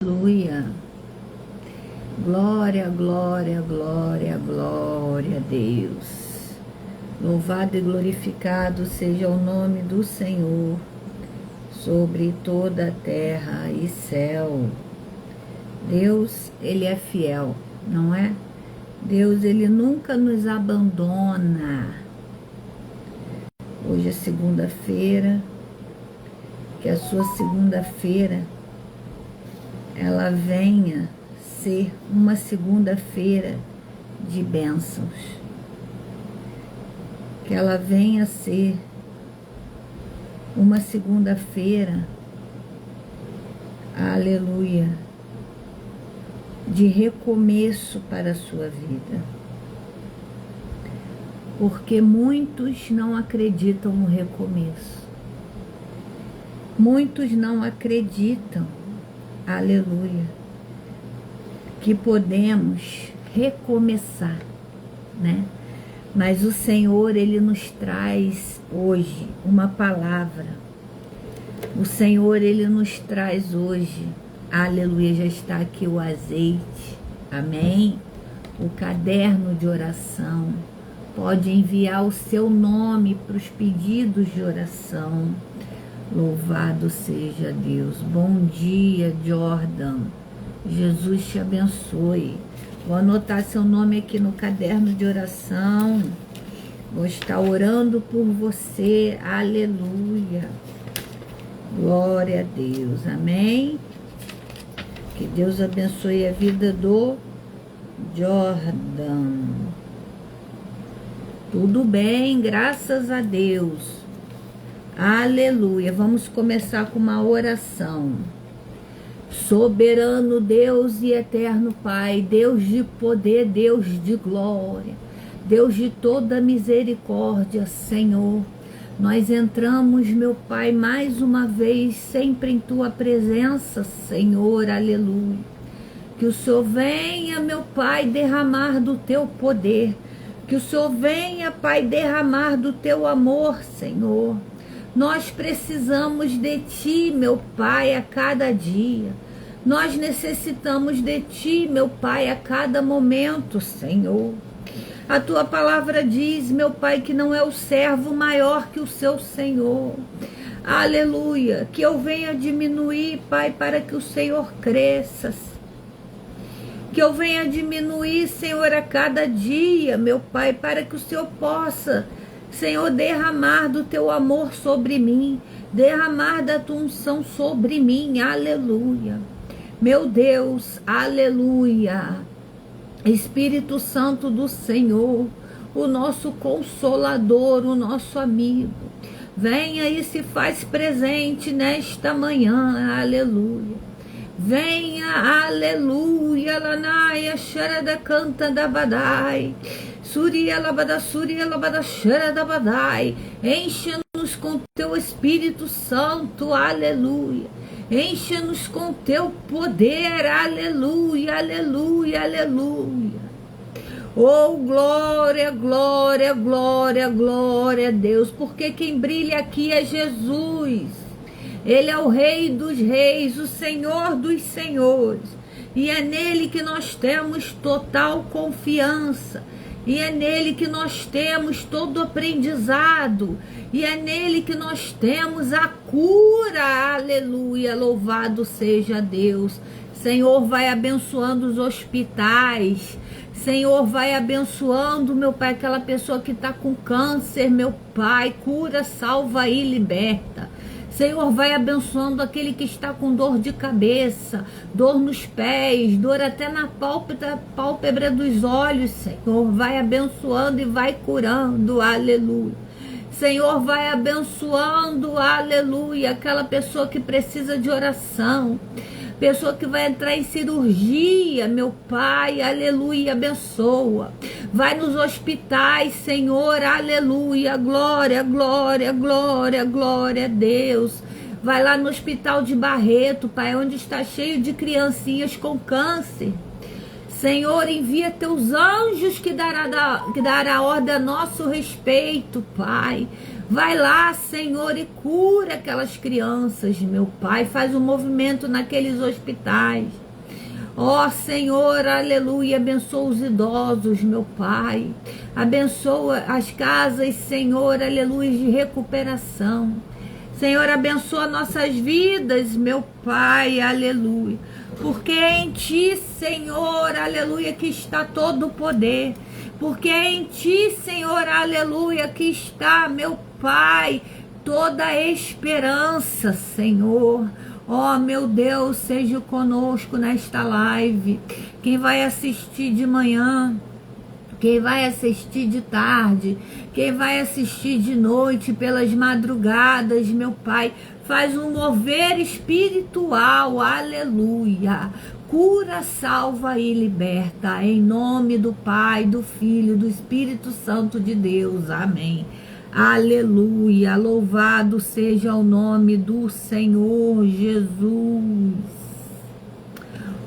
Aleluia. Glória, glória, glória, glória a Deus. Louvado e glorificado seja o nome do Senhor sobre toda a terra e céu. Deus, Ele é fiel, não é? Deus, Ele nunca nos abandona. Hoje é segunda-feira, que a sua segunda-feira ela venha ser uma segunda-feira de bênçãos. Que ela venha ser uma segunda-feira, aleluia, de recomeço para a sua vida. Porque muitos não acreditam no recomeço. Muitos não acreditam, aleluia, que podemos recomeçar, né? Mas o Senhor, Ele nos traz hoje uma palavra. O Senhor, Ele nos traz hoje, aleluia, já está aqui o azeite, amém? O caderno de oração. Pode enviar o seu nome para os pedidos de oração. Louvado seja Deus. Bom dia, Jordan. Jesus te abençoe. Vou anotar seu nome aqui no caderno de oração. Vou estar orando por você. Aleluia. Glória a Deus. Amém. Que Deus abençoe a vida do Jordan. Tudo bem, graças a Deus. Aleluia. Vamos começar com uma oração. Soberano Deus e eterno Pai, Deus de poder, Deus de glória, Deus de toda misericórdia, Senhor, nós entramos, meu Pai, mais uma vez, sempre em Tua presença, Senhor, aleluia. Que o Senhor venha, meu Pai, derramar do Teu poder, que o Senhor venha, Pai, derramar do Teu amor, Senhor. Nós precisamos de Ti, meu Pai, a cada dia. Nós necessitamos de Ti, meu Pai, a cada momento, Senhor. A Tua palavra diz, meu Pai, que não é o servo maior que o seu Senhor. Aleluia. Que eu venha diminuir, Pai, para que o Senhor cresça. Que eu venha diminuir, Senhor, a cada dia, meu Pai, para que o Senhor possa, Senhor, derramar do Teu amor sobre mim, derramar da Tua unção sobre mim, aleluia. Meu Deus, aleluia. Espírito Santo do Senhor, o nosso consolador, o nosso amigo, venha e se faz presente nesta manhã, aleluia. Venha, aleluia, lanaia, xerada canta da badai. Suria labada xera da badai. Encha-nos com Teu Espírito Santo, aleluia. Encha-nos com Teu poder, aleluia, aleluia, aleluia. Oh, glória, glória, glória, glória a Deus, porque quem brilha aqui é Jesus. Ele é o Rei dos reis, o Senhor dos senhores. E é nele que nós temos total confiança. E é nele que nós temos todo aprendizado. E é nele que nós temos a cura. Aleluia, louvado seja Deus. Senhor, vai abençoando os hospitais. Senhor, vai abençoando, meu Pai, aquela pessoa que está com câncer, meu Pai. Cura, salva e liberta. Senhor, vai abençoando aquele que está com dor de cabeça, dor nos pés, dor até na pálpebra dos olhos, Senhor. Vai abençoando e vai curando, aleluia. Senhor, vai abençoando, aleluia, aquela pessoa que precisa de oração, pessoa que vai entrar em cirurgia, meu Pai, aleluia, abençoa. Vai nos hospitais, Senhor, aleluia, glória, glória, glória, glória a Deus. Vai lá no hospital de Barreto, Pai, onde está cheio de criancinhas com câncer. Senhor, envia Teus anjos que dará ordem a nosso respeito, Pai. Vai lá, Senhor, e cura aquelas crianças, meu Pai. Faz um movimento naqueles hospitais. Ó Senhor, aleluia, abençoa os idosos, meu Pai. Abençoa as casas, Senhor, aleluia, de recuperação. Senhor, abençoa nossas vidas, meu Pai, aleluia. Porque é em Ti, Senhor, aleluia, que está todo o poder. Porque é em Ti, Senhor, aleluia, que está, meu Pai, toda a esperança, Senhor. Ó, meu Deus, seja conosco nesta live. Quem vai assistir de manhã, quem vai assistir de tarde, quem vai assistir de noite, pelas madrugadas, meu Pai, faz um mover espiritual, aleluia. Cura, salva e liberta, em nome do Pai, do Filho, do Espírito Santo de Deus, amém. Aleluia, louvado seja o nome do Senhor Jesus.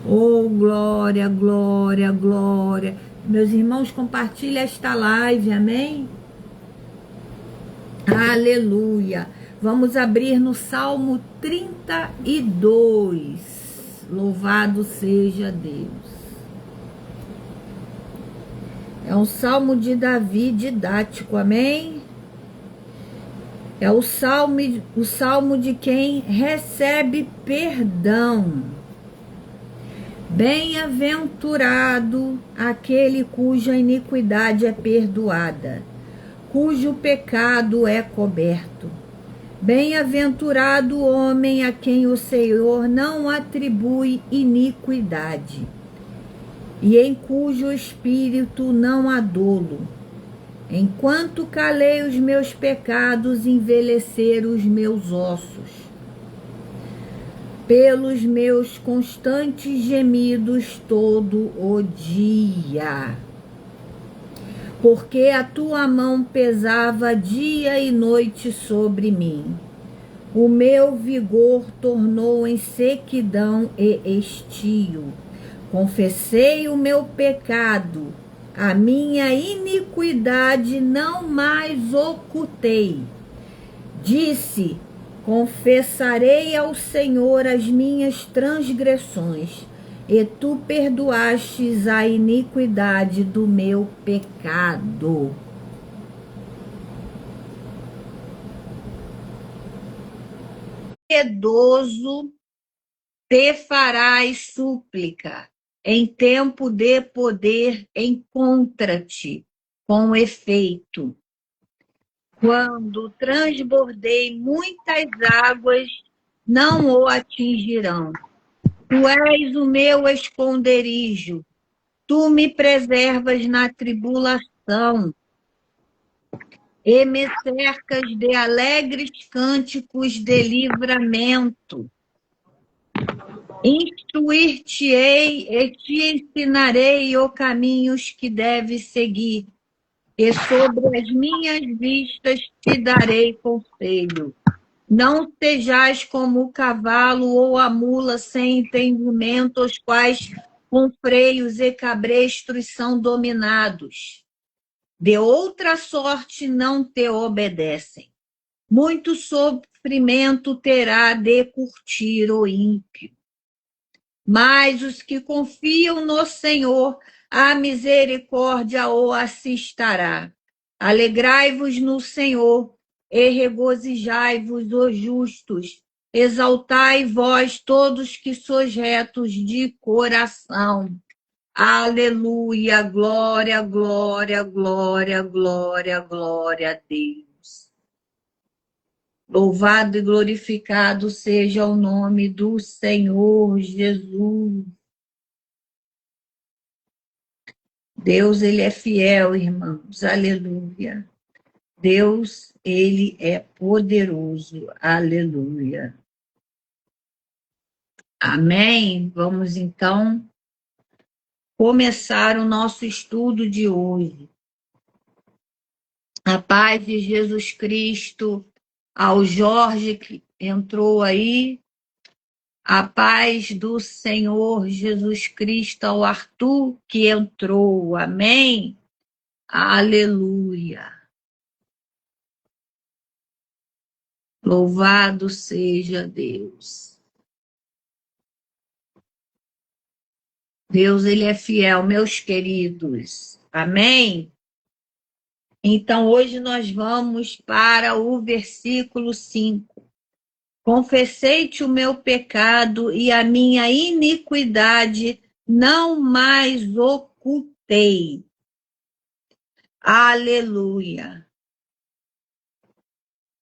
Oh, glória, glória, glória. Meus irmãos, compartilhem esta live, amém? Aleluia. Vamos abrir no Salmo 32. Louvado seja Deus. É um salmo de Davi didático, amém? É o salmo de quem recebe perdão. Bem-aventurado aquele cuja iniquidade é perdoada, cujo pecado é coberto. Bem-aventurado o homem a quem o Senhor não atribui iniquidade, e em cujo espírito não há dolo. Enquanto calei os meus pecados, envelheceram os meus ossos. Pelos meus constantes gemidos todo o dia. Porque a tua mão pesava dia e noite sobre mim. O meu vigor tornou em sequidão e estio. Confessei o meu pecado, a minha iniquidade não mais ocultei. Disse: confessarei ao Senhor as minhas transgressões, e tu perdoastes a iniquidade do meu pecado. Piedoso, te farás súplica, em tempo de poder encontra-te, com efeito. Quando transbordei muitas águas, não o atingirão. Tu és o meu esconderijo, tu me preservas na tribulação, e me cercas de alegres cânticos de livramento. Instruir-te-ei e te ensinarei os caminhos que deves seguir, e sobre as minhas vistas te darei conselho. Não sejais como o cavalo ou a mula sem entendimento, os quais com freios e cabrestros são dominados. De outra sorte não te obedecem. Muito sofrimento terá de curtir o ímpio. Mas os que confiam no Senhor, a misericórdia o assistirá. Alegrai-vos no Senhor e regozijai-vos, os justos. Exaltai vós todos que sois retos de coração. Aleluia, glória, glória, glória, glória, glória a Deus. Louvado e glorificado seja o nome do Senhor Jesus. Deus, ele é fiel, irmãos. Aleluia. Deus, ele é poderoso. Aleluia. Amém? Vamos então começar o nosso estudo de hoje. A paz de Jesus Cristo ao Jorge que entrou aí. A paz do Senhor Jesus Cristo ao Arthur que entrou. Amém? Aleluia. Louvado seja Deus. Deus, ele é fiel, meus queridos. Amém? Então, hoje nós vamos para o versículo 5. Confessei-te o meu pecado e a minha iniquidade não mais ocultei. Aleluia.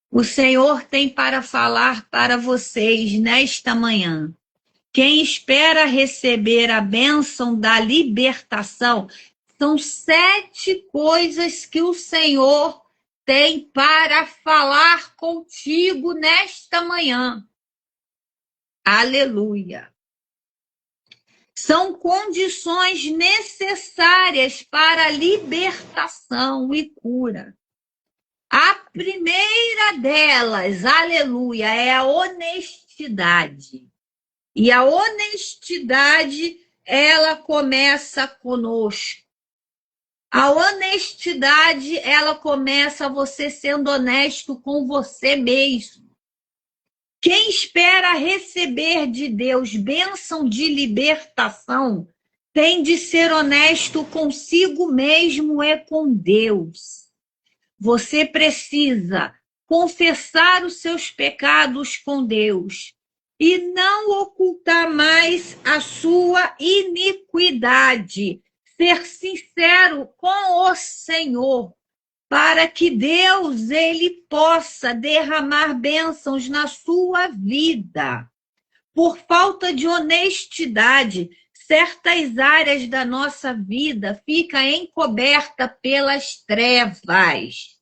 O Senhor tem para falar para vocês nesta manhã. Quem espera receber a bênção da libertação, são 7 coisas que o Senhor tem para falar contigo nesta manhã. Aleluia. São condições necessárias para a libertação e cura. A primeira delas, aleluia, é a honestidade. E a honestidade, ela começa conosco. A honestidade, ela começa você sendo honesto com você mesmo. Quem espera receber de Deus bênção de libertação, tem de ser honesto consigo mesmo e com Deus. Você precisa confessar os seus pecados com Deus e não ocultar mais a sua iniquidade. Ser sincero com o Senhor, para que Deus ele possa derramar bênçãos na sua vida. Por falta de honestidade, certas áreas da nossa vida ficam encobertas pelas trevas.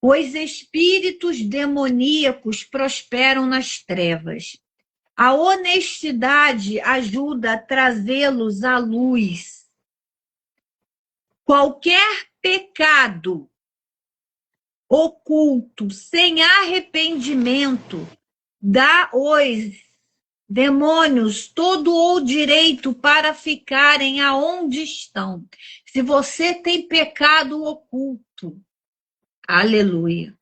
Os espíritos demoníacos prosperam nas trevas. A honestidade ajuda a trazê-los à luz. Qualquer pecado oculto, sem arrependimento, dá aos demônios todo o direito para ficarem aonde estão. Se você tem pecado oculto, aleluia.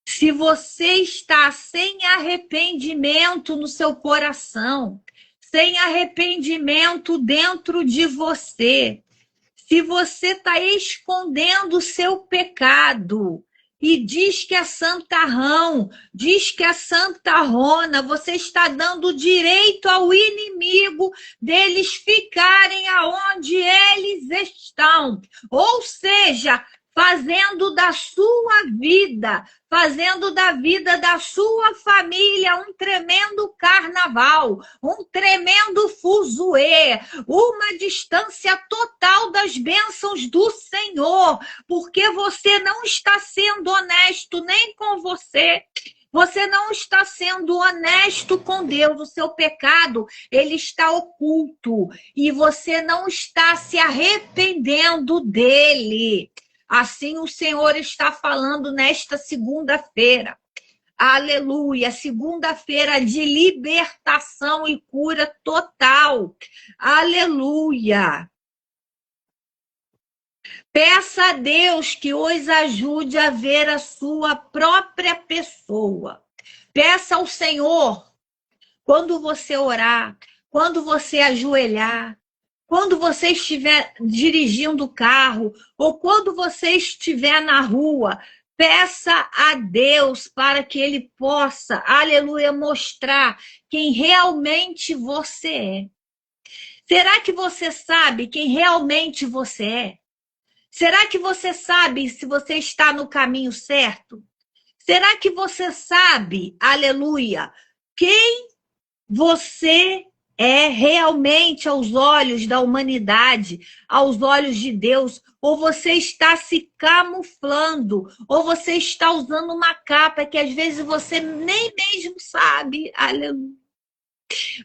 Se você está sem arrependimento no seu coração, sem arrependimento dentro de você, se você está escondendo o seu pecado e diz que é santarrão, diz que é santarrona, você está dando direito ao inimigo deles ficarem aonde eles estão. Ou seja, fazendo da sua vida, fazendo da vida da sua família um tremendo carnaval, um tremendo fuzuê, uma distância total das bênçãos do Senhor, porque você não está sendo honesto nem com você. Você não está sendo honesto com Deus, o seu pecado, ele está oculto, e você não está se arrependendo dele. Assim o Senhor está falando nesta segunda-feira. Aleluia, segunda-feira de libertação e cura total. Aleluia. Peça a Deus que os ajude a ver a sua própria pessoa. Peça ao Senhor, quando você orar, quando você ajoelhar, quando você estiver dirigindo o carro ou quando você estiver na rua, peça a Deus para que Ele possa, aleluia, mostrar quem realmente você é. Será que você sabe quem realmente você é? Será que você sabe se você está no caminho certo? Será que você sabe, aleluia, quem você é realmente aos olhos da humanidade, aos olhos de Deus? Ou você está se camuflando, ou você está usando uma capa que às vezes você nem mesmo sabe, aleluia.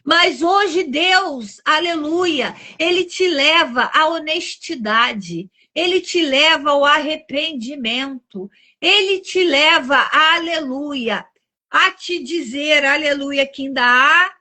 Mas hoje Deus, aleluia, Ele te leva à honestidade, Ele te leva ao arrependimento, Ele te leva, aleluia, a te dizer, aleluia, que ainda há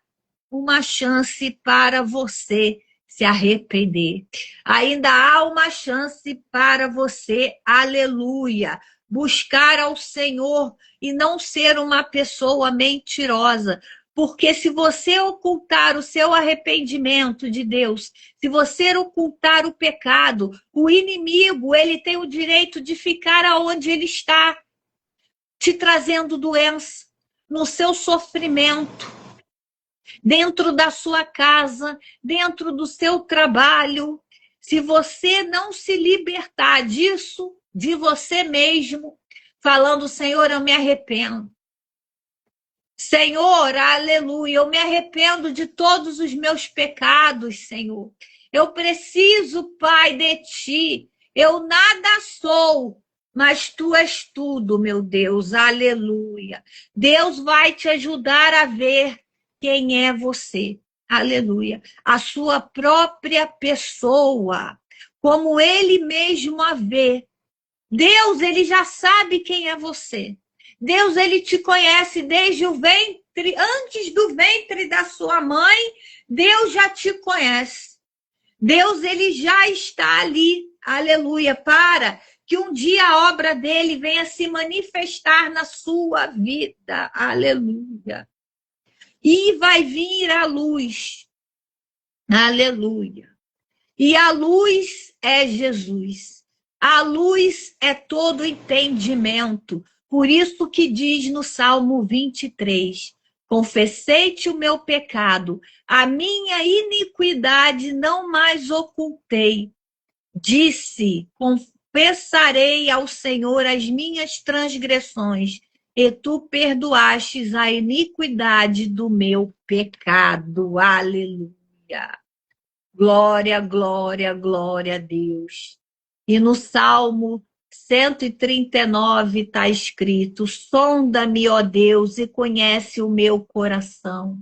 uma chance para você se arrepender. Ainda há uma chance para você, aleluia, buscar ao Senhor e não ser uma pessoa mentirosa. Porque se você ocultar o seu arrependimento de Deus, se você ocultar o pecado, o inimigo, ele tem o direito de ficar aonde ele está, te trazendo doença, no seu sofrimento, dentro da sua casa, dentro do seu trabalho. Se você não se libertar disso, de você mesmo, falando, Senhor, eu me arrependo. Senhor, aleluia, eu me arrependo de todos os meus pecados, Senhor. Eu preciso, Pai, de Ti. Eu nada sou, mas Tu és tudo, meu Deus, aleluia. Deus vai te ajudar a ver quem é você, aleluia. A sua própria pessoa, como Ele mesmo a vê. Deus, Ele já sabe quem é você. Deus, Ele te conhece desde o ventre, antes do ventre da sua mãe, Deus já te conhece. Deus, Ele já está ali, aleluia, para que um dia a obra dele venha se manifestar na sua vida, aleluia. E vai vir a luz, aleluia. E a luz é Jesus. A luz é todo entendimento. Por isso que diz no Salmo 23, confessei-te o meu pecado, a minha iniquidade não mais ocultei. Disse, confessarei ao Senhor as minhas transgressões, e tu perdoastes a iniquidade do meu pecado. Aleluia. Glória, glória, glória a Deus. E no Salmo 139 está escrito, sonda-me, ó Deus, e conhece o meu coração.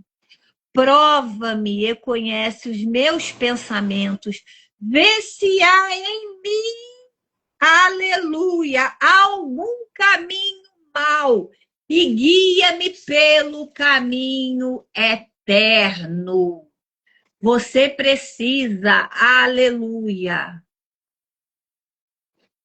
Prova-me e conhece os meus pensamentos. Vê se há em mim, aleluia, algum caminho mau e guia-me pelo caminho eterno. Você precisa, aleluia.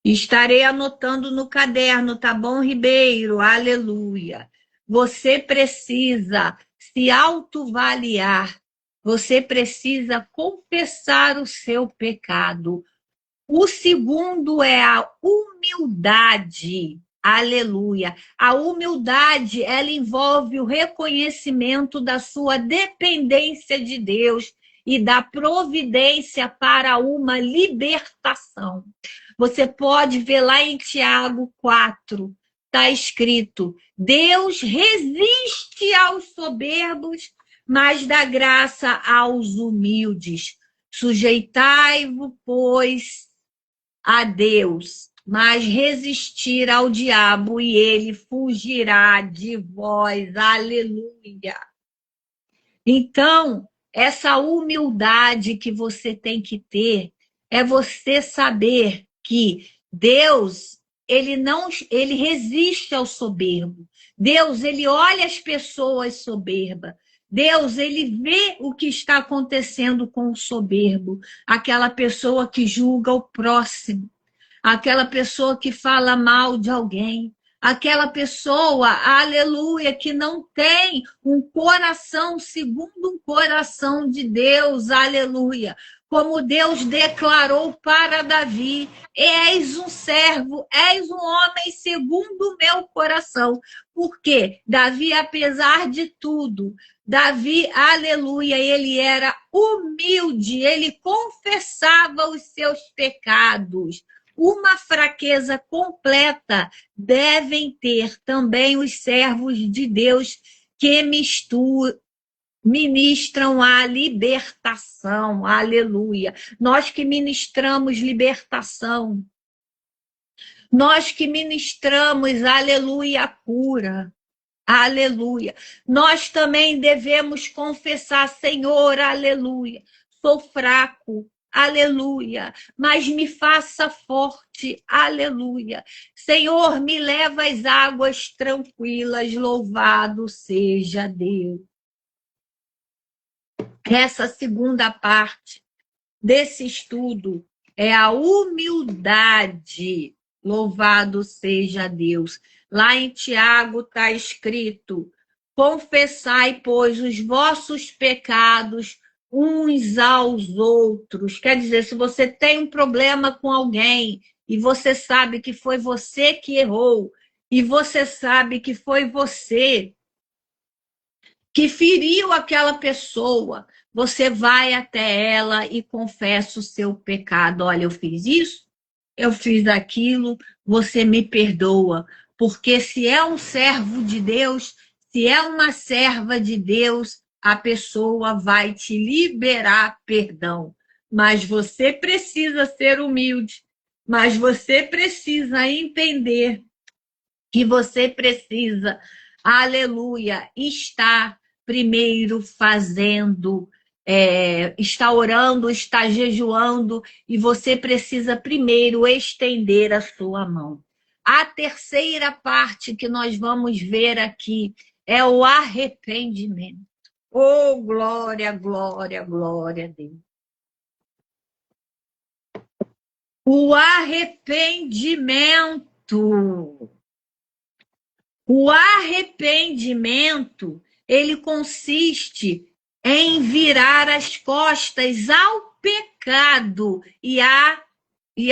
Estarei anotando no caderno, tá bom, Ribeiro? Aleluia. Você precisa se autoavaliar. Você precisa confessar o seu pecado. O segundo é a humildade. Aleluia. A humildade, ela envolve o reconhecimento da sua dependência de Deus e da providência para uma libertação. Você pode ver lá em Tiago 4, está escrito, Deus resiste aos soberbos, mas dá graça aos humildes. Sujeitai-vos, pois, a Deus, mas resistir ao diabo e ele fugirá de vós. Aleluia. Então, essa humildade que você tem que ter é você saber que Deus, ele resiste ao soberbo. Deus, ele olha as pessoas soberbas. Deus, ele vê o que está acontecendo com o soberbo, aquela pessoa que julga o próximo, aquela pessoa que fala mal de alguém, aquela pessoa, aleluia, que não tem um coração segundo um coração de Deus, aleluia. Como Deus declarou para Davi, és um servo, és um homem segundo o meu coração. Porque Davi, apesar de tudo, Davi, aleluia, ele era humilde, ele confessava os seus pecados. Uma fraqueza completa devem ter também os servos de Deus que ministram a libertação, aleluia. Nós que ministramos libertação, nós que ministramos, aleluia, a cura, aleluia. Nós também devemos confessar, Senhor, aleluia, sou fraco, aleluia, mas me faça forte, aleluia. Senhor, me leva às águas tranquilas, louvado seja Deus. Essa segunda parte desse estudo é a humildade. Louvado seja Deus. Lá em Tiago está escrito: confessai, pois, os vossos pecados uns aos outros. Quer dizer, se você tem um problema com alguém e você sabe que foi você que errou, e você sabe que foi você que feriu aquela pessoa, você vai até ela e confessa o seu pecado. Olha, eu fiz isso, eu fiz aquilo, você me perdoa. Porque se é um servo de Deus, se é uma serva de Deus, a pessoa vai te liberar perdão. Mas você precisa ser humilde, mas você precisa entender que você precisa, aleluia, estar primeiro fazendo, está orando, está jejuando, e você precisa primeiro estender a sua mão. A terceira parte que nós vamos ver aqui é o arrependimento. Oh, glória, glória, glória a Deus. O arrependimento. O arrependimento, ele consiste em virar as costas ao pecado e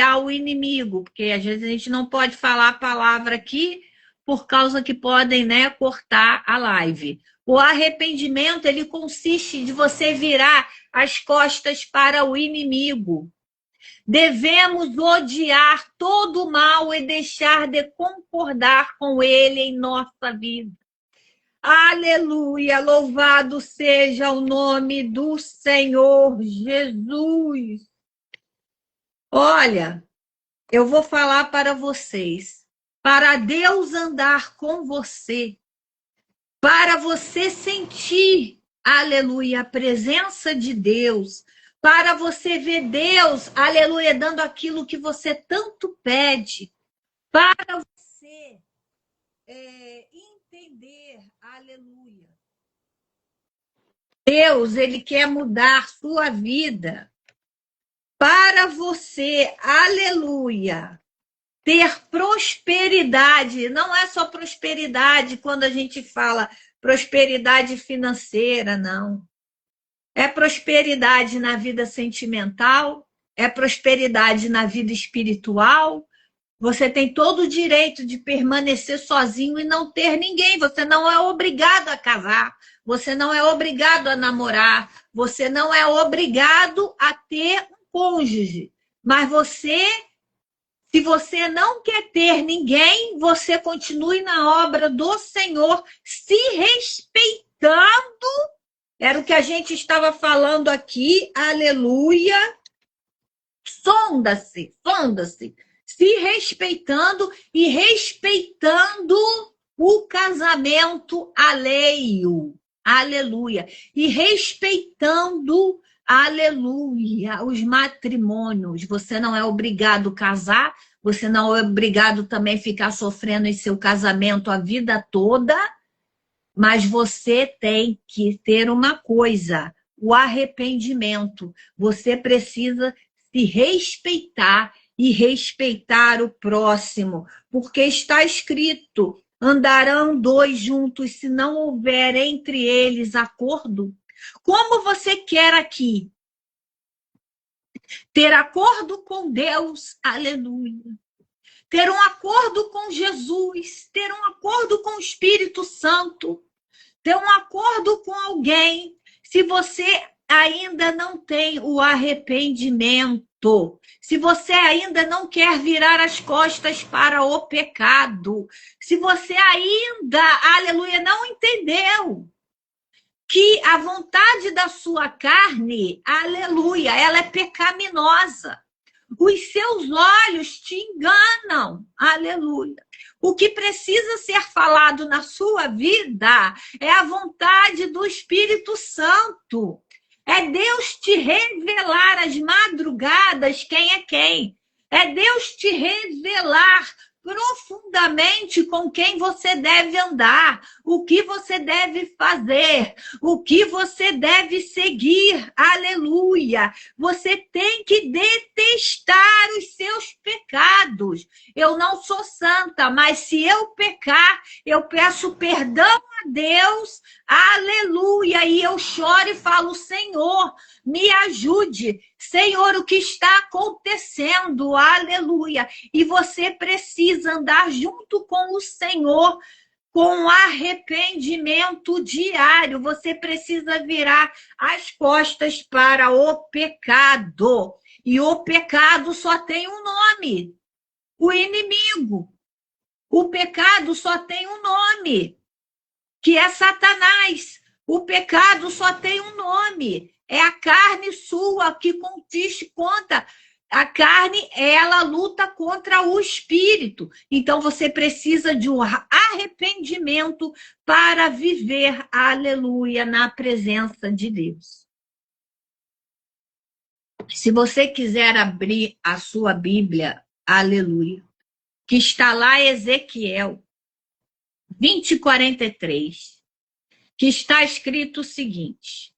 ao inimigo, porque às vezes a gente não pode falar a palavra aqui por causa que podem, né, cortar a live. O arrependimento, ele consiste de você virar as costas para o inimigo. Devemos odiar todo o mal e deixar de concordar com ele em nossa vida. Aleluia, louvado seja o nome do Senhor Jesus. Olha, eu vou falar para vocês, para Deus andar com você, para você sentir, aleluia, a presença de Deus, para você ver Deus, aleluia, dando aquilo que você tanto pede, para você entender, aleluia. Deus, ele quer mudar sua vida para você, aleluia, ter prosperidade. Não é só prosperidade quando a gente fala prosperidade financeira, não. É prosperidade na vida sentimental, é prosperidade na vida espiritual. Você tem todo o direito de permanecer sozinho e não ter ninguém. Você não é obrigado a casar, você não é obrigado a namorar, você não é obrigado a ter um cônjuge. Mas se você não quer ter ninguém, você continue na obra do Senhor, se respeitando. Era o que a gente estava falando aqui, aleluia. Sonda-se, se respeitando e respeitando o casamento alheio, aleluia. E respeitando, aleluia, os matrimônios. Você não é obrigado a casar, você não é obrigado também a ficar sofrendo em seu casamento a vida toda. Mas você tem que ter uma coisa, o arrependimento. Você precisa se respeitar e respeitar o próximo, porque está escrito: andarão dois juntos se não houver entre eles acordo. Como você quer aqui ter acordo com Deus, aleluia, ter um acordo com Jesus, ter um acordo com o Espírito Santo, ter um acordo com alguém, se você ainda não tem o arrependimento, se você ainda não quer virar as costas para o pecado, se você ainda, aleluia, não entendeu que a vontade da sua carne, aleluia, ela é pecaminosa. Os seus olhos te enganam, aleluia. O que precisa ser falado na sua vida é a vontade do Espírito Santo. É Deus te revelar às madrugadas quem é quem. É Deus te revelar profundamente com quem você deve andar, o que você deve fazer, o que você deve seguir. Aleluia! Você tem que detestar os seus pecados. Eu não sou santa, mas se eu pecar, eu peço perdão a Deus. Aleluia! E eu choro e falo: Senhor, me ajude. Senhor, o que está acontecendo? Aleluia! E você precisa andar junto com o Senhor, com arrependimento diário. Você precisa virar as costas para o pecado. E o pecado só tem um nome: o inimigo. O pecado só tem um nome, que é Satanás. O pecado só tem um nome: é a carne sua que consiste contra. A carne, ela luta contra o espírito. Então, você precisa de um arrependimento para viver, aleluia, na presença de Deus. Se você quiser abrir a sua Bíblia, aleluia, que está lá Ezequiel 20:43, que está escrito o seguinte: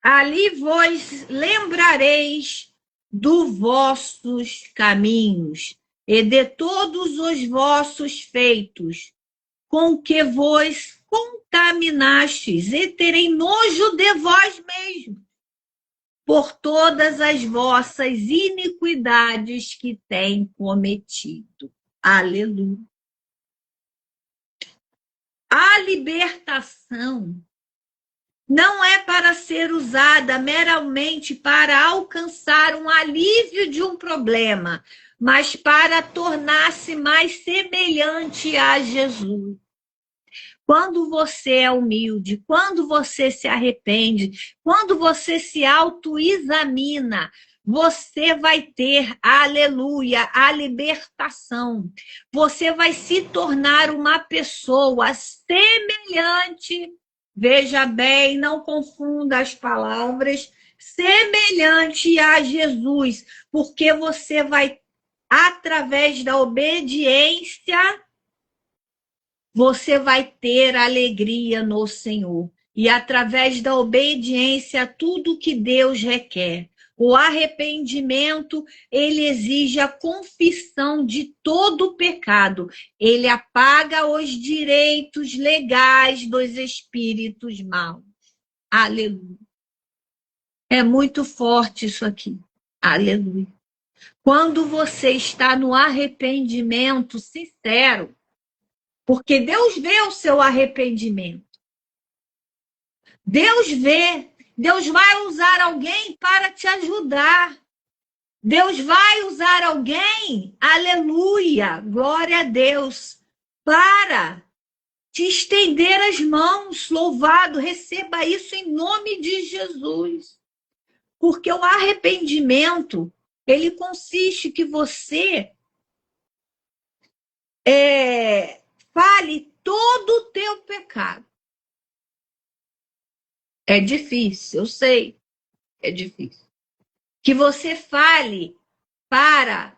ali vos lembrareis dos vossos caminhos e de todos os vossos feitos, com que vos contaminastes, e terei nojo de vós mesmos, por todas as vossas iniquidades que tem cometido. Aleluia. A libertação não é para ser usada meramente para alcançar um alívio de um problema, mas para tornar-se mais semelhante a Jesus. Quando você é humilde, quando você se arrepende, quando você se autoexamina, você vai ter, aleluia, a libertação. Você vai se tornar uma pessoa semelhante. Veja bem, não confunda as palavras. Semelhante a Jesus, porque você vai, através da obediência, você vai ter alegria no Senhor. E através da obediência, tudo que Deus requer. O arrependimento, ele exige a confissão de todo o pecado. Ele apaga os direitos legais dos espíritos maus. Aleluia. É muito forte isso aqui. Aleluia. Quando você está no arrependimento sincero, porque Deus vê o seu arrependimento. Deus vê. Deus vai usar alguém para te ajudar. Deus vai usar alguém, aleluia, glória a Deus, para te estender as mãos. Louvado, receba isso em nome de Jesus. Porque o arrependimento, ele consiste que você fale todo o teu pecado. É difícil, eu sei, é difícil. Que você fale para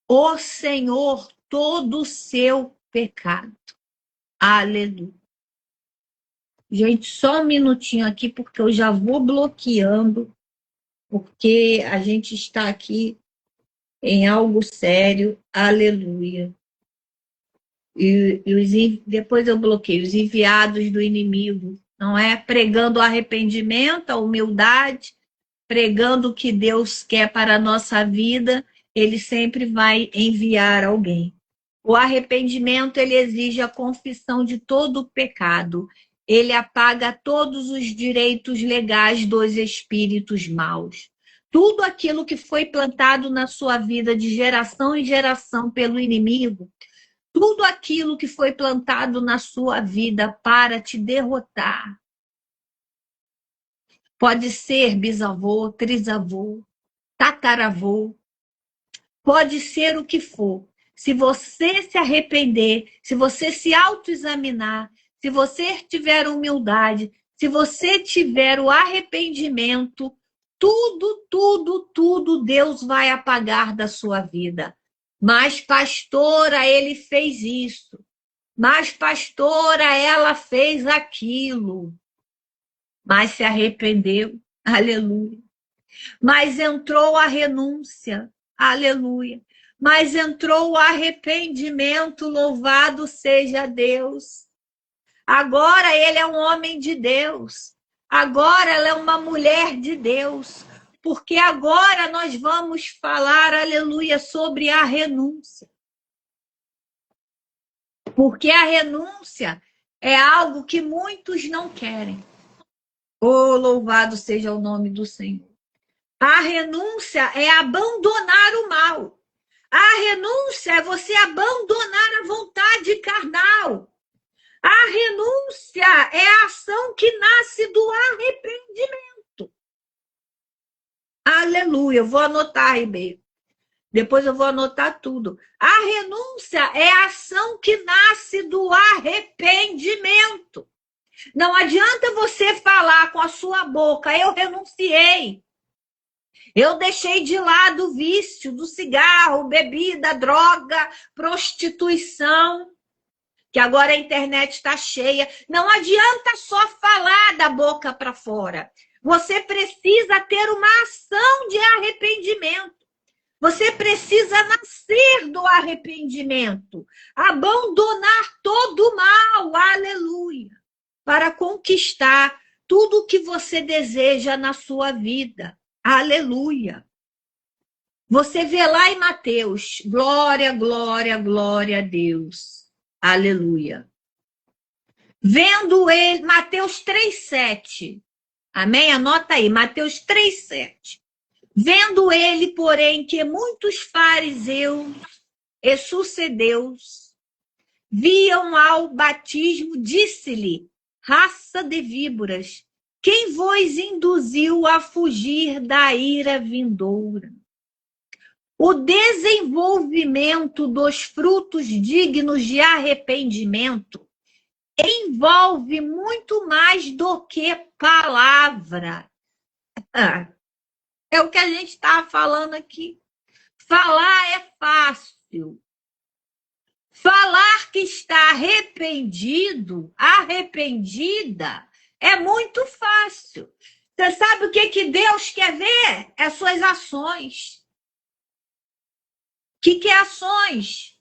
o Senhor todo o seu pecado. Aleluia. Gente, só um minutinho aqui, porque eu já vou bloqueando, porque a gente está aqui em algo sério. Aleluia. Depois eu bloqueio os enviados do inimigo, não é? Pregando o arrependimento, a humildade, pregando o que Deus quer para a nossa vida, ele sempre vai enviar alguém. O arrependimento, ele exige a confissão de todo o pecado. Ele apaga todos os direitos legais dos espíritos maus. Tudo aquilo que foi plantado na sua vida de geração em geração pelo inimigo, tudo aquilo que foi plantado na sua vida para te derrotar. Pode ser bisavô, trisavô, tataravô, pode ser o que for. Se você se arrepender, se você se autoexaminar, se você tiver humildade, se você tiver o arrependimento, tudo Deus vai apagar da sua vida. Mas, pastora, ele fez isso. Mas, pastora, ela fez aquilo. Mas se arrependeu. Aleluia. Mas entrou a renúncia. Aleluia. Mas entrou o arrependimento. Louvado seja Deus. Agora ele é um homem de Deus. Agora ela é uma mulher de Deus. Porque agora nós vamos falar, aleluia, sobre a renúncia. Porque a renúncia é algo que muitos não querem. Oh, louvado seja o nome do Senhor. A renúncia é abandonar o mal. A renúncia é você abandonar a vontade carnal. A renúncia é a ação que nasce do arrependimento. Aleluia. Eu vou anotar, Ribeiro. Depois eu vou anotar tudo. A renúncia é a ação que nasce do arrependimento. Não adianta você falar com a sua boca, eu renunciei. Eu deixei de lado o vício do cigarro, bebida, droga, prostituição, que agora a internet está cheia. Não adianta só falar da boca para fora. Você precisa ter uma ação de arrependimento. Você precisa nascer do arrependimento, abandonar todo o mal, aleluia, para conquistar tudo o que você deseja na sua vida, aleluia. Você vê lá em Mateus, glória, glória, glória a Deus, aleluia. Vendo ele, Mateus 3,7, amém? Anota aí, Mateus 3,7. Vendo ele, porém, que muitos fariseus e saduceus viam ao batismo, disse-lhe, raça de víboras, quem vos induziu a fugir da ira vindoura? O desenvolvimento dos frutos dignos de arrependimento envolve muito mais do que palavra. É o que a gente está falando aqui. Falar é fácil. Falar que está arrependido, arrependida, é muito fácil. Você sabe o que Deus quer ver? É suas ações. O que é ações?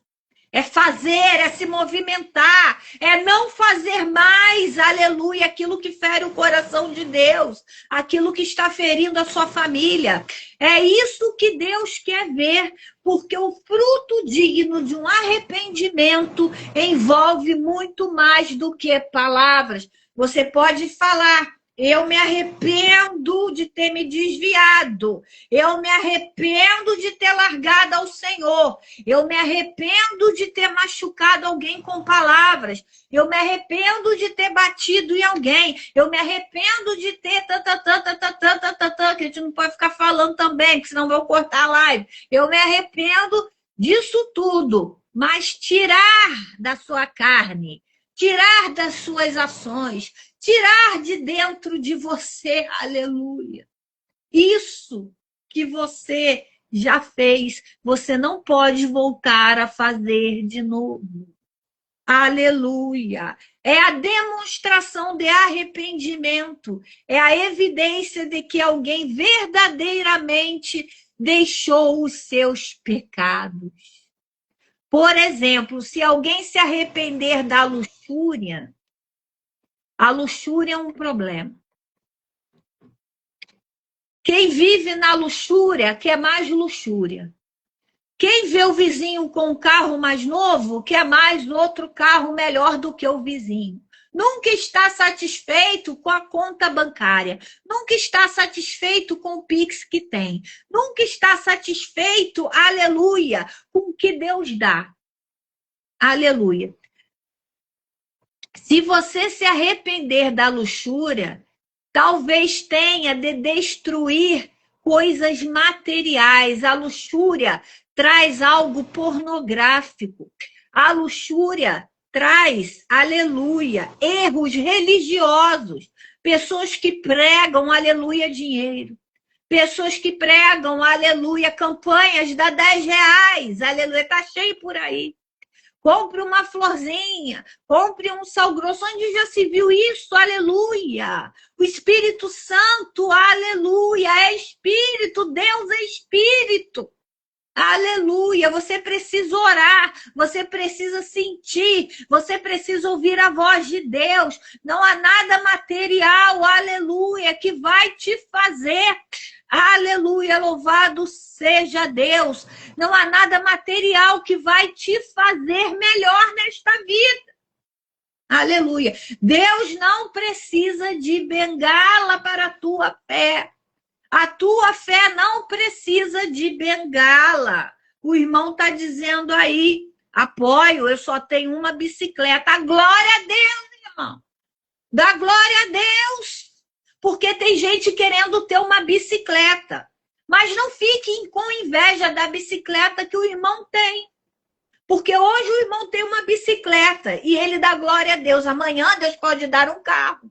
É fazer, é se movimentar, é não fazer mais, aleluia, aquilo que fere o coração de Deus, aquilo que está ferindo a sua família. É isso que Deus quer ver, porque o fruto digno de um arrependimento envolve muito mais do que palavras. Você pode falar, eu me arrependo de ter me desviado. Eu me arrependo de ter largado ao Senhor. Eu me arrependo de ter machucado alguém com palavras. Eu me arrependo de ter batido em alguém. Eu me arrependo de ter que a gente não pode ficar falando também, que senão vou cortar a live. Eu me arrependo disso tudo, mas tirar da sua carne, tirar das suas ações, tirar de dentro de você, aleluia. Isso que você já fez, você não pode voltar a fazer de novo. Aleluia. É a demonstração de arrependimento, é a evidência de que alguém verdadeiramente deixou os seus pecados. Por exemplo, se alguém se arrepender da luxúria, a luxúria é um problema. Quem vive na luxúria quer mais luxúria. Quem vê o vizinho com um carro mais novo quer mais outro carro melhor do que o vizinho. Nunca está satisfeito com a conta bancária. Nunca está satisfeito com o Pix que tem. Nunca está satisfeito, aleluia, com o que Deus dá. Aleluia. Se você se arrepender da luxúria, talvez tenha de destruir coisas materiais. A luxúria traz algo pornográfico. A luxúria traz, aleluia, erros religiosos. Pessoas que pregam, aleluia, dinheiro. Pessoas que pregam, aleluia, campanhas dá R$ 10, aleluia, tá cheio por aí. Compre uma florzinha, compre um sal grosso. Onde já se viu isso? Aleluia! O Espírito Santo, aleluia, é Espírito, Deus é Espírito. Aleluia, você precisa orar, você precisa sentir, você precisa ouvir a voz de Deus. Não há nada material, aleluia, que vai te fazer, aleluia, louvado seja Deus. Não há nada material que vai te fazer melhor nesta vida. Aleluia. Deus não precisa de bengala para a tua fé. A tua fé não precisa de bengala. O irmão está dizendo aí, apoio, eu só tenho uma bicicleta. Glória a Deus, irmão. Dá glória a Deus. Porque tem gente querendo ter uma bicicleta. Mas não fiquem com inveja da bicicleta que o irmão tem. Porque hoje o irmão tem uma bicicleta e ele dá glória a Deus. Amanhã Deus pode dar um carro.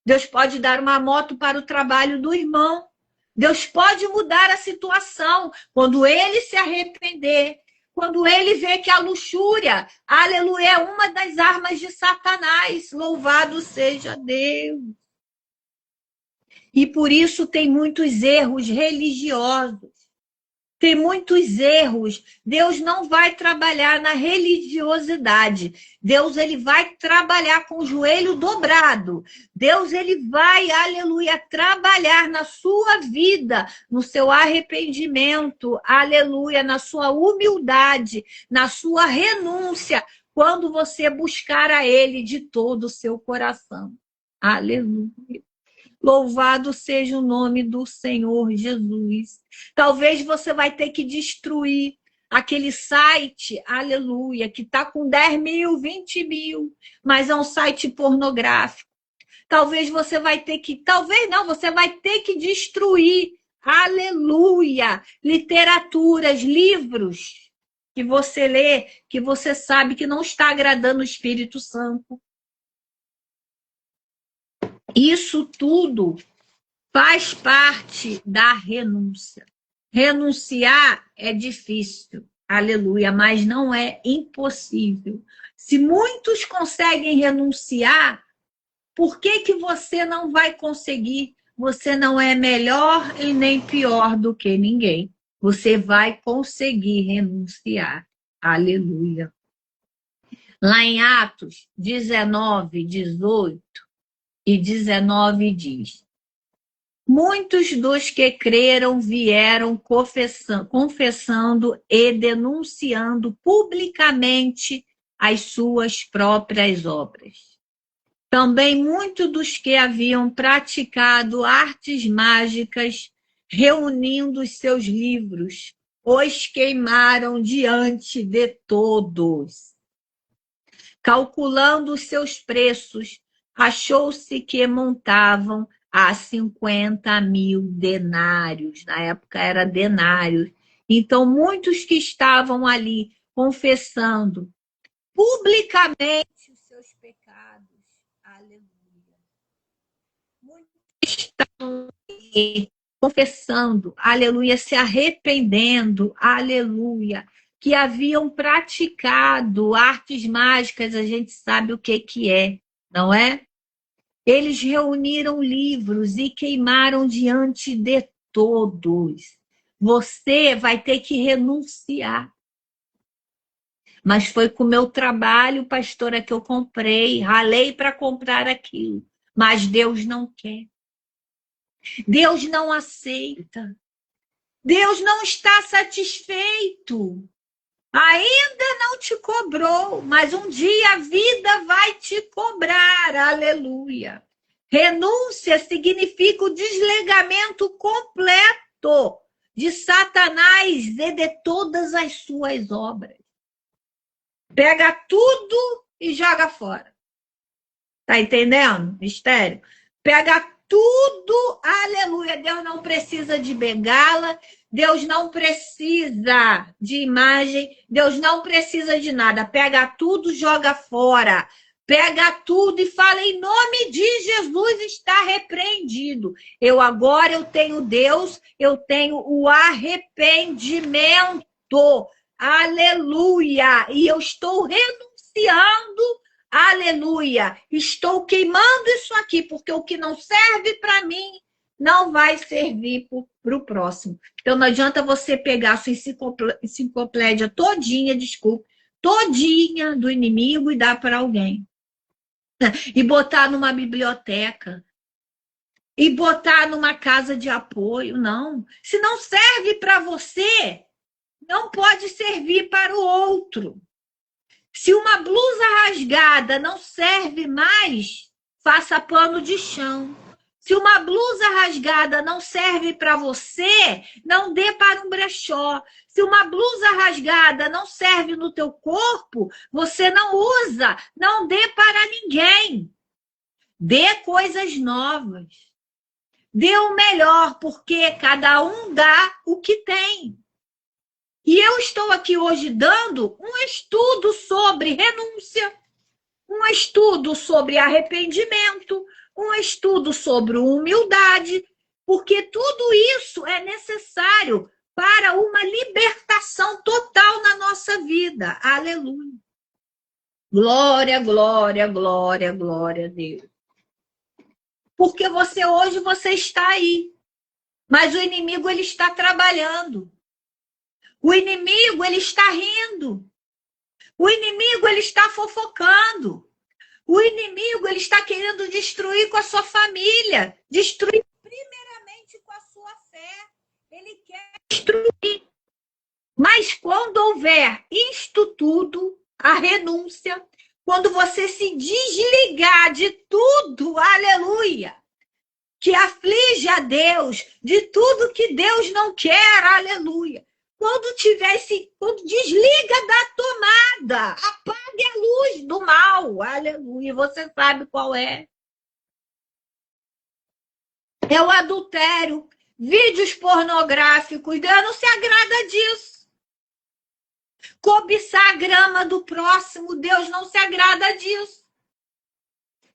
Deus pode dar uma moto para o trabalho do irmão. Deus pode mudar a situação quando ele se arrepender, quando ele vê que a luxúria, aleluia, é uma das armas de Satanás. Louvado seja Deus. E por isso tem muitos erros religiosos. Tem muitos erros. Deus não vai trabalhar na religiosidade. Deus ele vai trabalhar com o joelho dobrado. Deus ele vai, aleluia, trabalhar na sua vida, no seu arrependimento, aleluia, na sua humildade, na sua renúncia, quando você buscar a ele de todo o seu coração. Aleluia. Louvado seja o nome do Senhor Jesus. Talvez você vai ter que destruir aquele site, aleluia, que está com 10 mil, 20 mil, mas é um site pornográfico. Talvez você vai ter que, talvez não, você vai ter que destruir, aleluia, literaturas, livros que você lê, que você sabe que não está agradando o Espírito Santo. Isso tudo faz parte da renúncia. Renunciar é difícil, aleluia, mas não é impossível. Se muitos conseguem renunciar, por que você não vai conseguir? Você não é melhor e nem pior do que ninguém. Você vai conseguir renunciar. Aleluia. Lá em Atos 19, 18 e 19 diz: muitos dos que creram vieram confessando e denunciando publicamente as suas próprias obras. Também muitos dos que haviam praticado artes mágicas, reunindo os seus livros, os queimaram diante de todos. Calculando os seus preços, achou-se que montavam a 50 mil denários. Na época era denários. Então, muitos que estavam ali confessando publicamente os seus pecados. Aleluia. Muitos estavam ali confessando, aleluia, se arrependendo, aleluia, que haviam praticado artes mágicas, a gente sabe o que é, não é? Eles reuniram livros e queimaram diante de todos. Você vai ter que renunciar. Mas foi com o meu trabalho, pastora, que eu comprei, ralei para comprar aquilo. Mas Deus não quer. Deus não aceita. Deus não está satisfeito. Ainda não te cobrou, mas um dia a vida vai te cobrar. Aleluia. Renúncia significa o desligamento completo de Satanás e de todas as suas obras. Pega tudo e joga fora. Tá entendendo? Mistério? Pega tudo, aleluia. Deus não precisa de bengala, Deus não precisa de imagem, Deus não precisa de nada. Pega tudo, joga fora. Pega tudo e fala, em nome de Jesus, está repreendido. Eu tenho Deus, eu tenho o arrependimento. Aleluia! E eu estou renunciando, aleluia! Estou queimando isso aqui, porque o que não serve para mim não vai servir para o próximo. Então não adianta você pegar a sua enciclopédia todinha, desculpe, todinha do inimigo e dar para alguém. E botar numa biblioteca. E botar numa casa de apoio, não. Se não serve para você, não pode servir para o outro. Se uma blusa rasgada não serve mais, faça pano de chão. Se uma blusa rasgada não serve para você, não dê para um brechó. Se uma blusa rasgada não serve no teu corpo, você não usa, não dê para ninguém. Dê coisas novas. Dê o melhor, porque cada um dá o que tem. E eu estou aqui hoje dando um estudo sobre renúncia, um estudo sobre arrependimento, um estudo sobre humildade, porque tudo isso é necessário para uma libertação total na nossa vida. Aleluia. Glória, glória, glória, glória a Deus. Porque hoje você está aí, mas o inimigo ele está trabalhando. O inimigo ele está rindo. O inimigo ele está fofocando. O inimigo ele está querendo destruir com a sua família, destruir primeiramente com a sua fé. Ele quer destruir. Mas quando houver isto tudo, a renúncia, quando você se desligar de tudo, aleluia, que aflige a Deus, de tudo que Deus não quer, aleluia. Quando desliga da tomada, apague a luz do mal, aleluia. Você sabe qual é? É o adultério, vídeos pornográficos. Deus não se agrada disso. Cobiçar a grama do próximo, Deus não se agrada disso.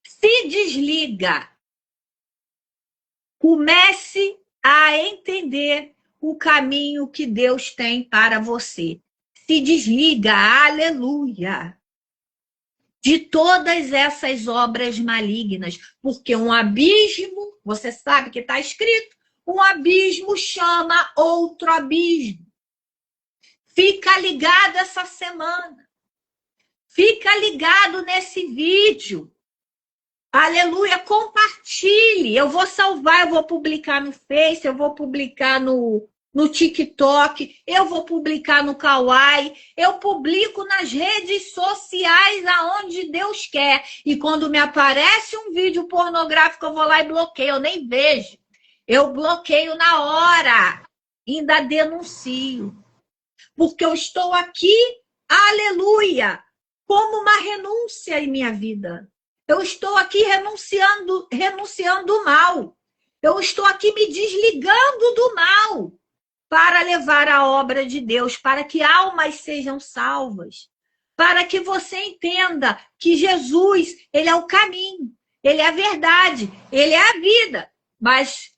Se desliga. Comece a entender o caminho que Deus tem para você. Se desliga, aleluia, de todas essas obras malignas, porque um abismo, você sabe que está escrito, um abismo chama outro abismo. Fica ligado essa semana. Fica ligado nesse vídeo. Aleluia, compartilhe. Eu vou salvar, eu vou publicar no Face, eu vou publicar no TikTok, eu vou publicar no Kawaii, eu publico nas redes sociais aonde Deus quer. E quando me aparece um vídeo pornográfico, eu vou lá e bloqueio, eu nem vejo. Eu bloqueio na hora, ainda denuncio. Porque eu estou aqui, aleluia, como uma renúncia em minha vida. Eu estou aqui renunciando o mal. Eu estou aqui me desligando do mal para levar a obra de Deus, para que almas sejam salvas, para que você entenda que Jesus, ele é o caminho, ele é a verdade, ele é a vida. Mas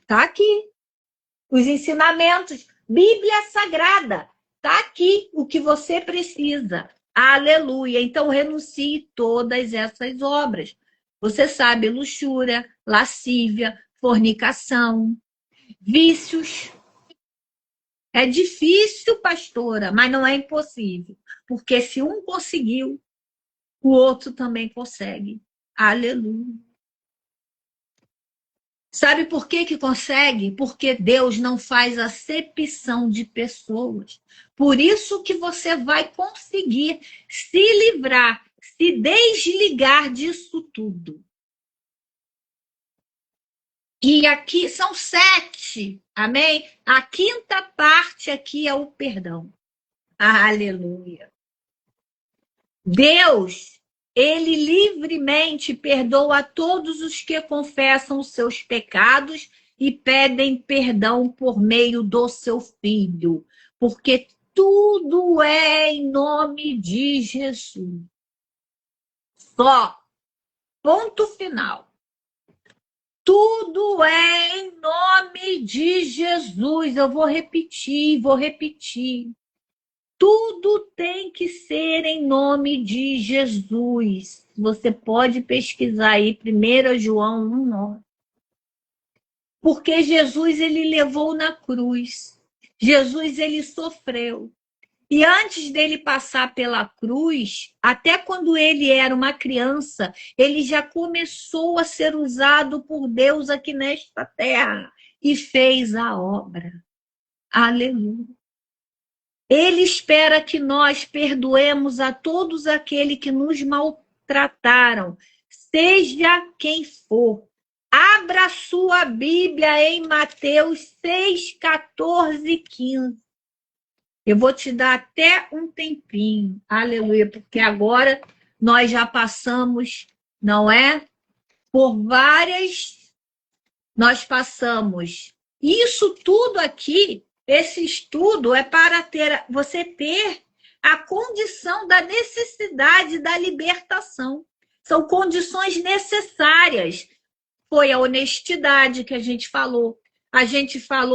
está aqui os ensinamentos, Bíblia Sagrada, está aqui o que você precisa. Aleluia. Então, renuncie todas essas obras. Você sabe, luxúria, lascívia, fornicação, vícios. É difícil, pastora, mas não é impossível. Porque se um conseguiu, o outro também consegue. Aleluia. Sabe por que consegue? Porque Deus não faz acepção de pessoas. Por isso que você vai conseguir se livrar, se desligar disso tudo. E aqui são 7, amém? A quinta parte aqui é o perdão. Aleluia. Deus, ele livremente perdoa a todos os que confessam os seus pecados e pedem perdão por meio do seu Filho, porque tudo é em nome de Jesus. só. Ponto final. Tudo é em nome de Jesus. Eu vou repetir. Tudo tem que ser em nome de Jesus. Você pode pesquisar aí 1 João 1,9. Porque Jesus, ele levou na cruz. Jesus, ele sofreu. E antes dele passar pela cruz, até quando ele era uma criança, ele já começou a ser usado por Deus aqui nesta terra e fez a obra. Aleluia. Ele espera que nós perdoemos a todos aqueles que nos maltrataram, seja quem for. Abra sua Bíblia em Mateus 6, 14 e 15. Eu vou te dar até um tempinho, aleluia, porque agora nós já passamos, não é? Por várias, nós passamos. Isso tudo aqui, esse estudo é para você ter a condição da necessidade da libertação. São condições necessárias. Foi a honestidade que a gente falou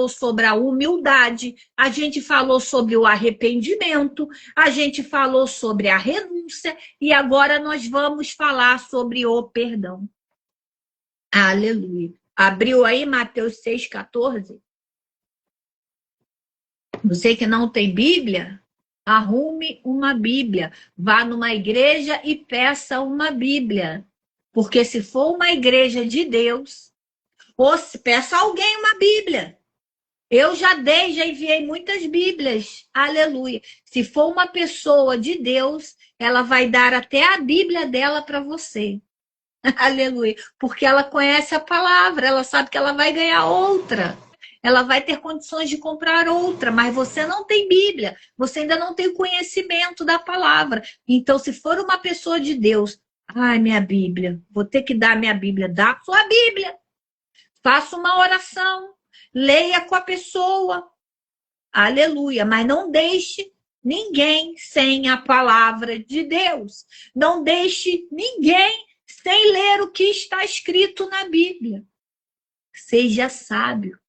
sobre a humildade, a gente falou sobre o arrependimento, a gente falou sobre a renúncia e agora nós vamos falar sobre o perdão. Aleluia. Abriu aí Mateus 6,14? Você que não tem Bíblia, arrume uma Bíblia. Vá numa igreja e peça uma Bíblia. Porque se for uma igreja de Deus, ou se peça a alguém uma Bíblia. Eu já enviei muitas Bíblias. Aleluia. Se for uma pessoa de Deus, ela vai dar até a Bíblia dela para você. Aleluia. Porque ela conhece a palavra, ela sabe que ela vai ganhar outra. Ela vai ter condições de comprar outra, mas você não tem Bíblia. Você ainda não tem conhecimento da palavra. Então, se for uma pessoa de Deus, ai, minha Bíblia, vou ter que dar minha Bíblia. Dá a sua Bíblia. Faça uma oração. Leia com a pessoa. Aleluia. Mas não deixe ninguém sem a palavra de Deus. Não deixe ninguém sem ler o que está escrito na Bíblia. Seja sábio.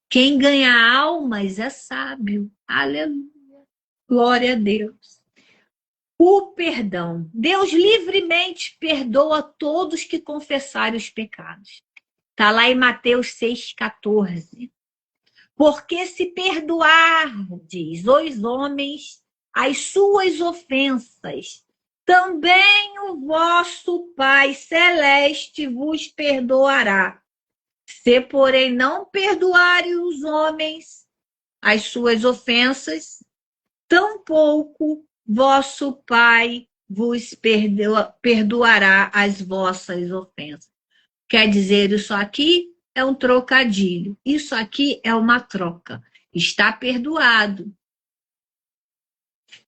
Quem ganha almas é sábio. Aleluia. Glória a Deus. O perdão. Deus livremente perdoa todos que confessarem os pecados. Está lá em Mateus 6,14. Porque se perdoardes os homens as suas ofensas, também o vosso Pai Celeste vos perdoará. Se, porém, não perdoarem os homens as suas ofensas, tampouco vosso Pai vos perdoará as vossas ofensas. Quer dizer, isso aqui é um trocadilho. Isso aqui é uma troca. Está perdoado.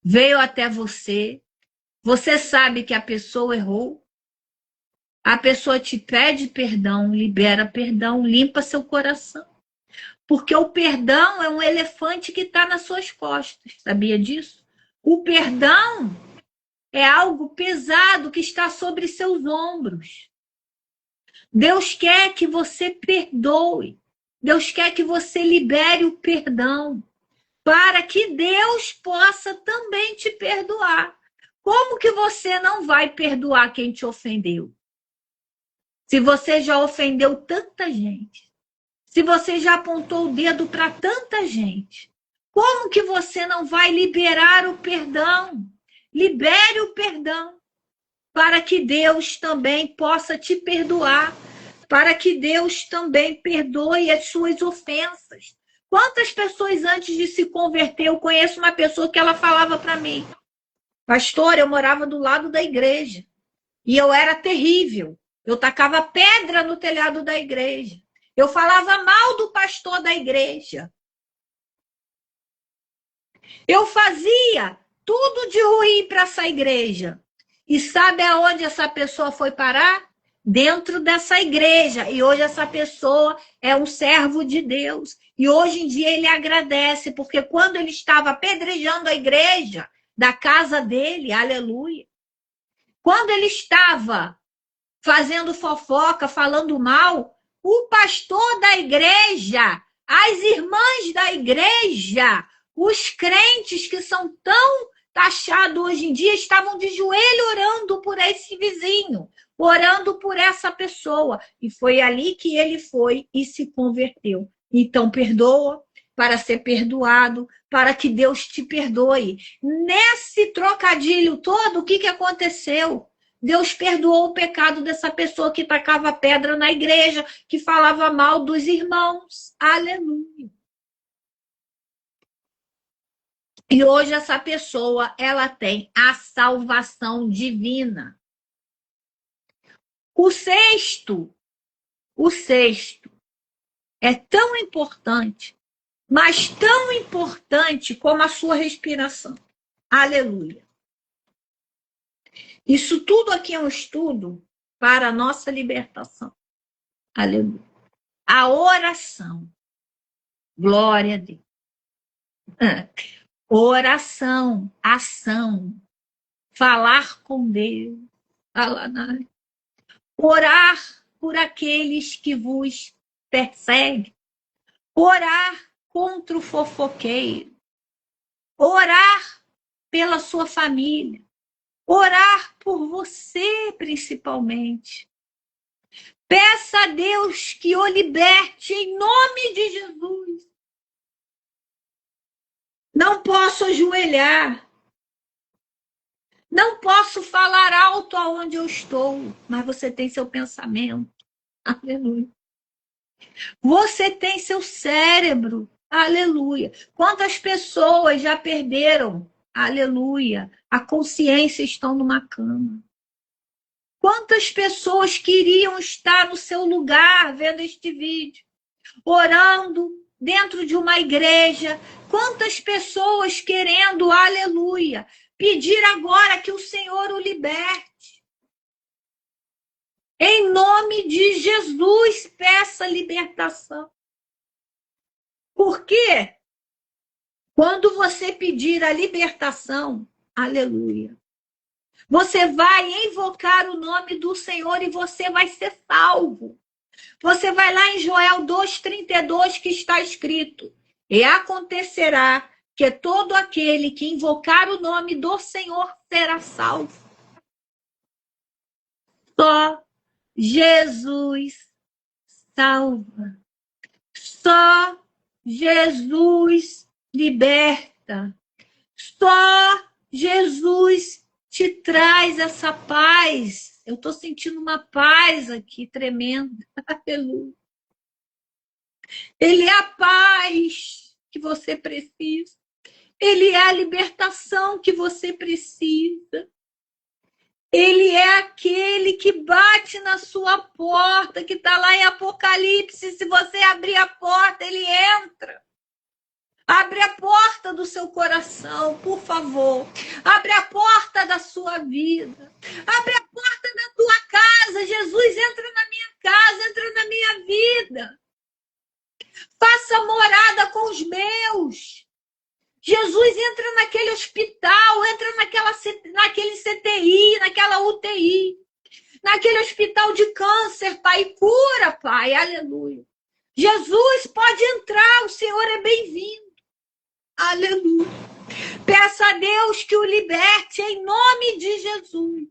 Veio até você. Você sabe que a pessoa errou. A pessoa te pede perdão, libera perdão, limpa seu coração. Porque o perdão é um elefante que está nas suas costas. Sabia disso? O perdão é algo pesado que está sobre seus ombros. Deus quer que você perdoe. Deus quer que você libere o perdão. Para que Deus possa também te perdoar. Como que você não vai perdoar quem te ofendeu? Se você já ofendeu tanta gente. Se você já apontou o dedo para tanta gente. Como que você não vai liberar o perdão? Libere o perdão. Para que Deus também possa te perdoar, para que Deus também perdoe as suas ofensas. Quantas pessoas antes de se converter, eu conheço uma pessoa que ela falava para mim, pastor, eu morava do lado da igreja, e eu era terrível, eu tacava pedra no telhado da igreja, eu falava mal do pastor da igreja, eu fazia tudo de ruim para essa igreja. E sabe aonde essa pessoa foi parar? Dentro dessa igreja. E hoje essa pessoa é um servo de Deus. E hoje em dia ele agradece, porque quando ele estava apedrejando a igreja da casa dele, aleluia, Quando ele estava fazendo fofoca, falando mal, o pastor da igreja, as irmãs da igreja, os crentes que são tão taxados hoje em dia, estavam de joelho orando por esse vizinho, orando por essa pessoa. E foi ali que ele foi e se converteu. Então, perdoa para ser perdoado, para que Deus te perdoe. Nesse trocadilho todo, o que aconteceu? Deus perdoou o pecado dessa pessoa que tacava pedra na igreja, que falava mal dos irmãos. Aleluia. E hoje essa pessoa, ela tem a salvação divina. O sexto é tão importante, mas tão importante como a sua respiração. Aleluia. Isso tudo aqui é um estudo para a nossa libertação. Aleluia. A oração. Glória a Deus. Oração, ação, falar com Deus. Orar por aqueles que vos perseguem. Orar contra o fofoqueiro. Orar pela sua família. Orar por você, principalmente. Peça a Deus que o liberte em nome de Jesus. Não posso ajoelhar. Não posso falar alto aonde eu estou, mas você tem seu pensamento. Aleluia. Você tem seu cérebro. Aleluia. Quantas pessoas já perderam, aleluia, a consciência, estão numa cama? Quantas pessoas queriam estar no seu lugar vendo este vídeo, orando dentro de uma igreja? Quantas pessoas querendo, aleluia, pedir agora que o Senhor o liberte? Em nome de Jesus, peça libertação. Porque quando você pedir a libertação, aleluia, você vai invocar o nome do Senhor e você vai ser salvo. Você vai lá em Joel 2,32 que está escrito: e acontecerá que todo aquele que invocar o nome do Senhor será salvo. Só Jesus salva. Só Jesus liberta. Só Jesus te traz essa paz. Eu estou sentindo uma paz aqui tremenda. Aleluia. Ele é a paz que você precisa. Ele é a libertação que você precisa. Ele é aquele que bate na sua porta, que está lá em Apocalipse. Se você abrir a porta, ele entra. Abre a porta do seu coração, por favor. Abre a porta da sua vida. Abre a porta da tua casa. Jesus, entra na minha casa, entra na minha vida. Faça morada com os meus. Jesus, entra naquele hospital, entra naquele CTI, naquela UTI, naquele hospital de câncer, Pai, cura, Pai, aleluia. Jesus pode entrar, o Senhor é bem-vindo, aleluia. Peça a Deus que o liberte em nome de Jesus.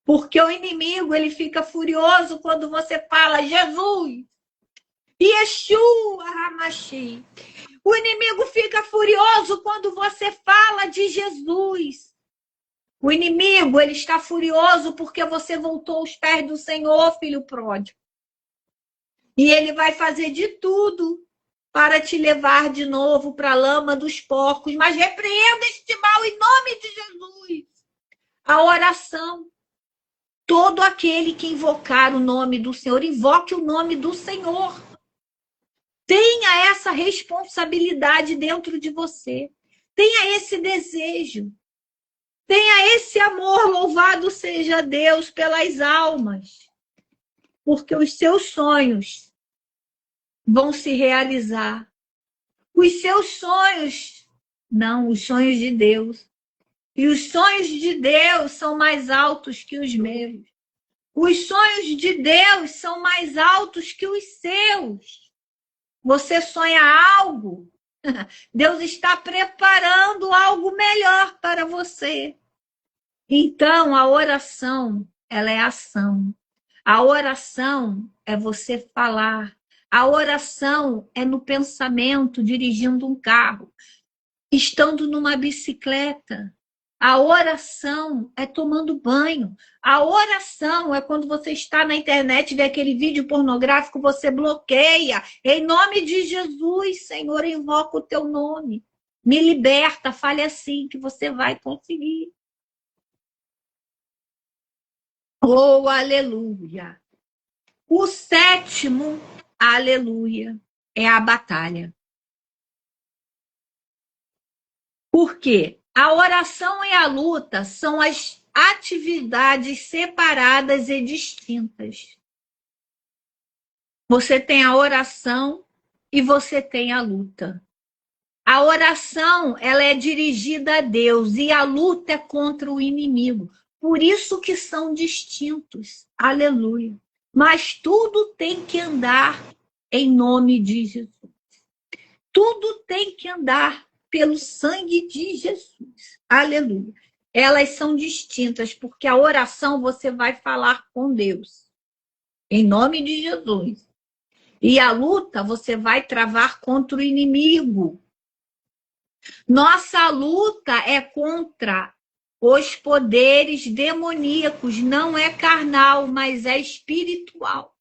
Porque o inimigo, ele fica furioso quando você fala Jesus, Yeshua HaMashiach. O inimigo fica furioso quando você fala de Jesus. O inimigo, ele está furioso porque você voltou aos pés do Senhor, filho pródigo. E ele vai fazer de tudo para te levar de novo para a lama dos porcos. Mas repreenda este mal em nome de Jesus. A oração. Todo aquele que invocar o nome do Senhor, invoque o nome do Senhor. Tenha essa responsabilidade dentro de você. Tenha esse desejo. Tenha esse amor. Louvado seja Deus pelas almas. Porque os seus sonhos vão se realizar. Os seus sonhos, não, os sonhos de Deus, E os sonhos de Deus são mais altos que os meus. Os sonhos de Deus são mais altos que os seus. Você sonha algo, Deus está preparando algo melhor para você. Então, a oração, ela é ação. A oração é você falar. A oração é no pensamento, dirigindo um carro, estando numa bicicleta. A oração é tomando banho. A oração é quando você está na internet e vê aquele vídeo pornográfico, você bloqueia. Em nome de Jesus, Senhor, invoca o teu nome. Me liberta, fale assim que você vai conseguir. Oh, aleluia. O sétimo, aleluia, é a batalha. Por quê? A oração e a luta são as atividades separadas e distintas. Você tem a oração e você tem a luta. A oração, ela é dirigida a Deus e a luta é contra o inimigo. Por isso que são distintos. Aleluia. Mas tudo tem que andar em nome de Jesus. Tudo tem que andar pelo sangue de Jesus. Aleluia. Elas são distintas, porque a oração você vai falar com Deus, em nome de Jesus. E a luta você vai travar contra o inimigo. Nossa luta é contra os poderes demoníacos, não é carnal, mas é espiritual.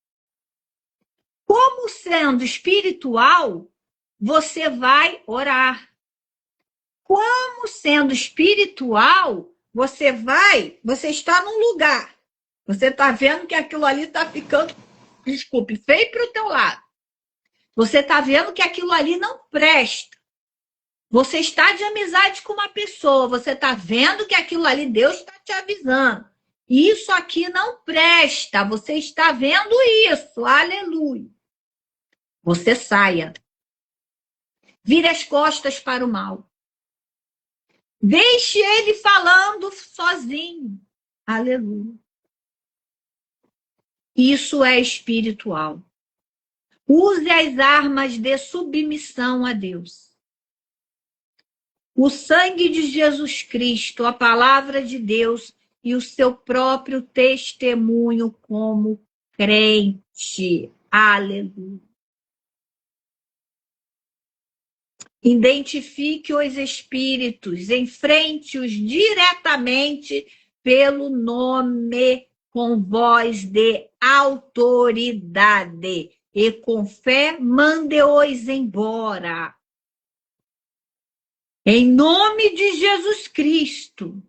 Como sendo espiritual, você vai orar. Como sendo espiritual, você está num lugar. Você está vendo que aquilo ali está ficando, feio para o teu lado. Você está vendo que aquilo ali não presta. Você está de amizade com uma pessoa, você está vendo que aquilo ali, Deus está te avisando. Isso aqui não presta, você está vendo isso, aleluia. Você saia. Vire as costas para o mal. Deixe ele falando sozinho. Aleluia. Isso é espiritual. Use as armas de submissão a Deus. O sangue de Jesus Cristo, a palavra de Deus e o seu próprio testemunho como crente. Aleluia. Identifique os espíritos, enfrente-os diretamente pelo nome com voz de autoridade e com fé mande-os embora. Em nome de Jesus Cristo,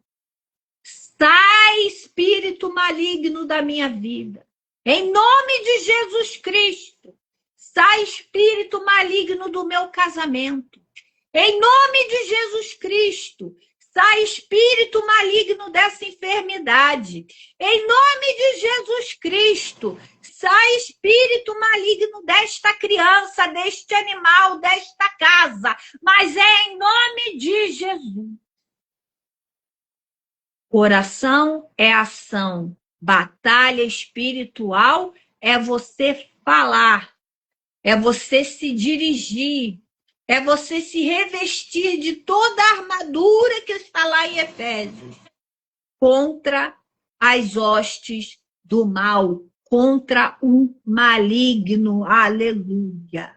sai espírito maligno da minha vida. Em nome de Jesus Cristo, sai espírito maligno do meu casamento. Em nome de Jesus Cristo, sai espírito maligno dessa enfermidade. Em nome de Jesus Cristo, sai espírito maligno desta criança, deste animal, desta casa. Mas é em nome de Jesus. Oração é ação. Batalha espiritual é você falar. É você se dirigir. É você se revestir de toda a armadura que está lá em Efésios. Contra as hostes do mal. Contra o maligno. Aleluia.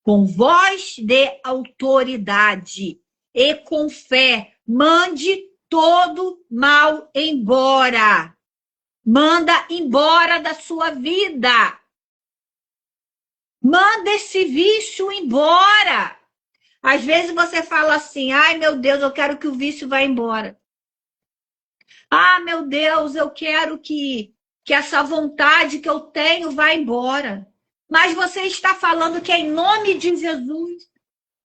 Com voz de autoridade e com fé, mande todo mal embora. Manda embora da sua vida. Manda esse vício embora. Às vezes você fala assim, ai meu Deus, eu quero que o vício vá embora. Ah, meu Deus, eu quero que essa vontade que eu tenho vá embora. Mas você está falando que é em nome de Jesus.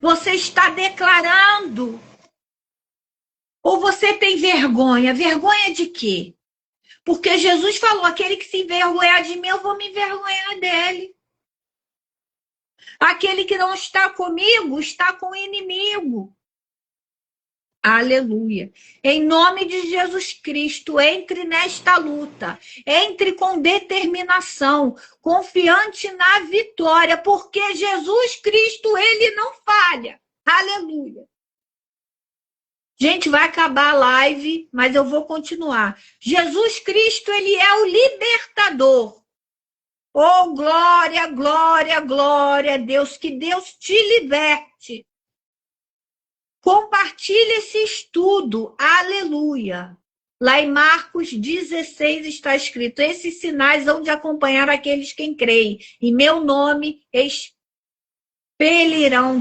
Você está declarando. Ou você tem vergonha? Vergonha de quê? Porque Jesus falou, aquele que se envergonhar de mim, eu vou me envergonhar dele. Aquele que não está comigo, está com o inimigo. Aleluia. Em nome de Jesus Cristo, entre nesta luta, entre com determinação, confiante na vitória, porque Jesus Cristo, ele não falha. Aleluia. Gente, vai acabar a live, mas eu vou continuar. Jesus Cristo, ele é o libertador. Oh, glória, glória, glória a Deus, que Deus te liberte. Compartilhe esse estudo, aleluia. Lá em Marcos 16 está escrito: esses sinais hão de acompanhar aqueles quem creem. Em meu nome expelirão